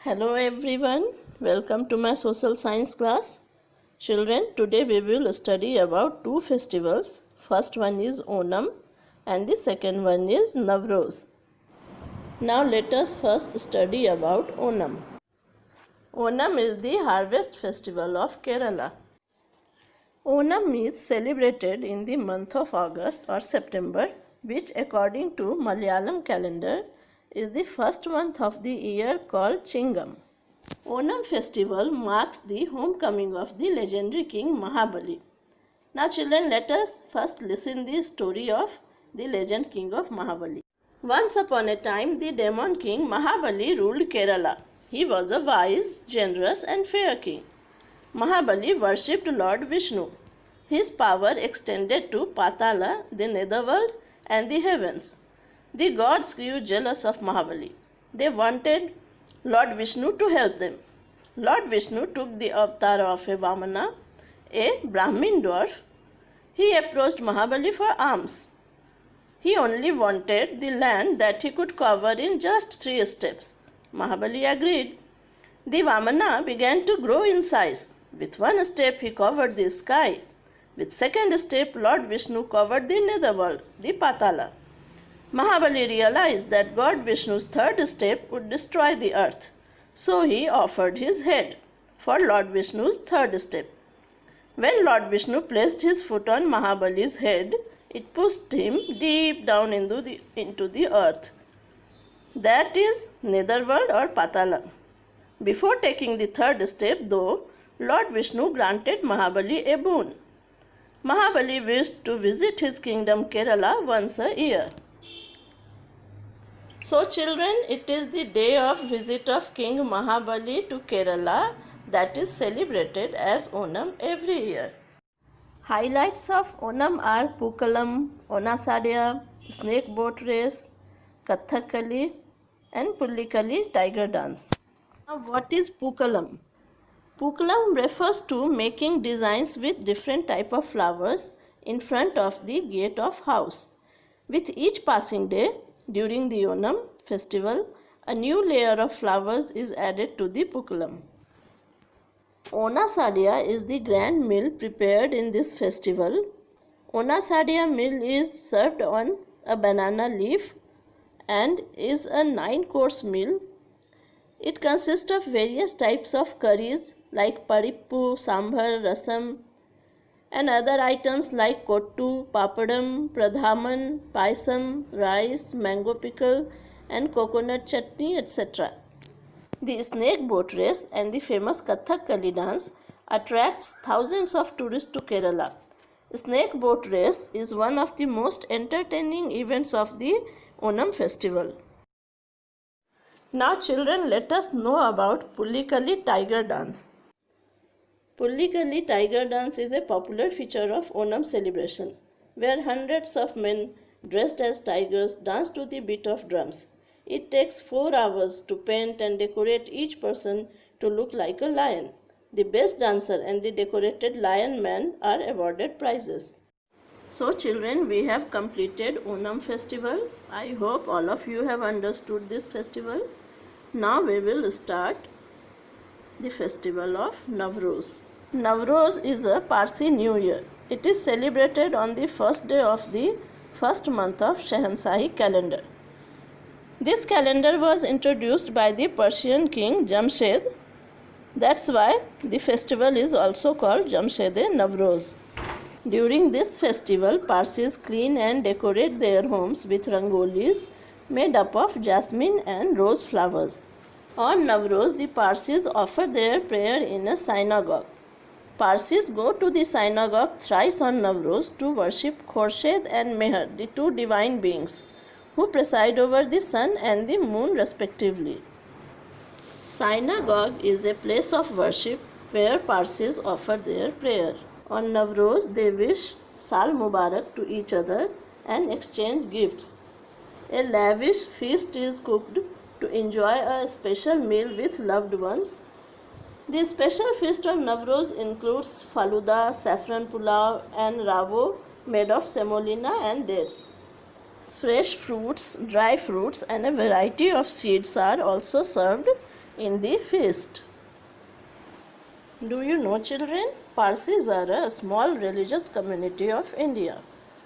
Hello everyone, welcome to my social science class. Children, today we will study about two festivals. First one is Onam and the second one is Navroz. Now let us first study about Onam. Onam is the harvest festival of Kerala. Onam is celebrated in the month of August or September, which according to Malayalam calendar is the first month of the year called Chingam. Onam festival marks the homecoming of the legendary king Mahabali. Now children, let us first listen the story of the legend king of Mahabali. Once upon a time, the demon king Mahabali ruled Kerala. He was a wise, generous and fair king. Mahabali worshipped Lord Vishnu. His power extended to Patala, the netherworld and the heavens. The gods grew jealous of Mahabali. They wanted Lord Vishnu to help them. Lord Vishnu took the avatar of a Vamana, a Brahmin dwarf. He approached Mahabali for alms. He only wanted the land that he could cover in just 3 steps. Mahabali agreed. The Vamana began to grow in size. With 1 step he covered the sky. With 2nd step Lord Vishnu covered the netherworld, the Patala. Mahabali realized that God Vishnu's 3rd step would destroy the earth. So he offered his head for Lord Vishnu's 3rd step. When Lord Vishnu placed his foot on Mahabali's head, it pushed him deep down into the earth. That is netherworld or Patala. Before taking the 3rd step though, Lord Vishnu granted Mahabali a boon. Mahabali wished to visit his kingdom Kerala once a year. So children, it is the day of visit of King Mahabali to Kerala that is celebrated as Onam every year. Highlights of Onam are Pookalam, Onasadya, snake boat race, Kathakali and Pullikali tiger dance. Now what is Pookalam? Pookalam refers to making designs with different type of flowers in front of the gate of house. With each passing day, during the Onam festival, a new layer of flowers is added to the Pookalam. Onasadya is the grand meal prepared in this festival. Onasadya meal is served on a banana leaf and is a 9-course meal. It consists of various types of curries like parippu, sambar, rasam and other items like kottu, papadam, pradhaman, paisam, rice, mango pickle and coconut chutney, etc. The snake boat race and the famous Kathakali dance attracts thousands of tourists to Kerala. Snake boat race is one of the most entertaining events of the Onam festival. Now children, let us know about Pullikali tiger dance. Pullikali tiger dance is a popular feature of Onam celebration, where hundreds of men dressed as tigers dance to the beat of drums. It takes 4 hours to paint and decorate each person to look like a lion. The best dancer and the decorated lion man are awarded prizes. So children, we have completed Onam festival. I hope all of you have understood this festival. Now we will start the festival of Navroz. Navroz is a Parsi New Year. It is celebrated on the first day of the first month of Shahansahi calendar. This calendar was introduced by the Persian king Jamshed. That's why the festival is also called Jamshed-e Navroz. During this festival, Parsis clean and decorate their homes with rangolis made up of jasmine and rose flowers. On Navroz, the Parsis offer their prayer in a synagogue. Parsis go to the synagogue thrice on Navroz to worship Khorshed and Meher, the 2 divine beings, who preside over the sun and the moon respectively. Synagogue is a place of worship where Parsis offer their prayer. On Navroz, they wish Sal Mubarak to each other and exchange gifts. A lavish feast is cooked to enjoy a special meal with loved ones. The special feast on Navroz includes faluda, saffron pulao and ravo made of semolina and dates. Fresh fruits, dry fruits and a variety of seeds are also served in the feast. Do you know, children? Parsis are a small religious community of India.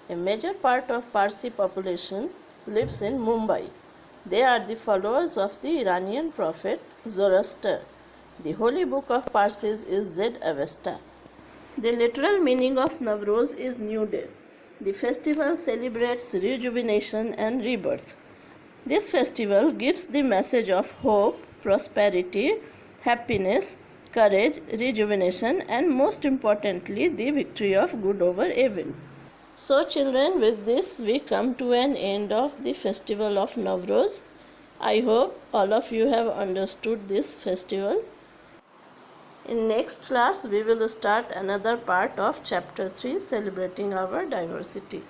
A major part of Parsi population lives in Mumbai. They are the followers of the Iranian prophet Zoroaster. The holy book of Parsis is Zend Avesta. The literal meaning of Navroz is New Day. The festival celebrates rejuvenation and rebirth. This festival gives the message of hope, prosperity, happiness, courage, rejuvenation, and most importantly, the victory of good over evil. So children, with this we come to an end of the festival of Navroz. I hope all of you have understood this festival. In next class we will start another part of chapter 3, celebrating our diversity.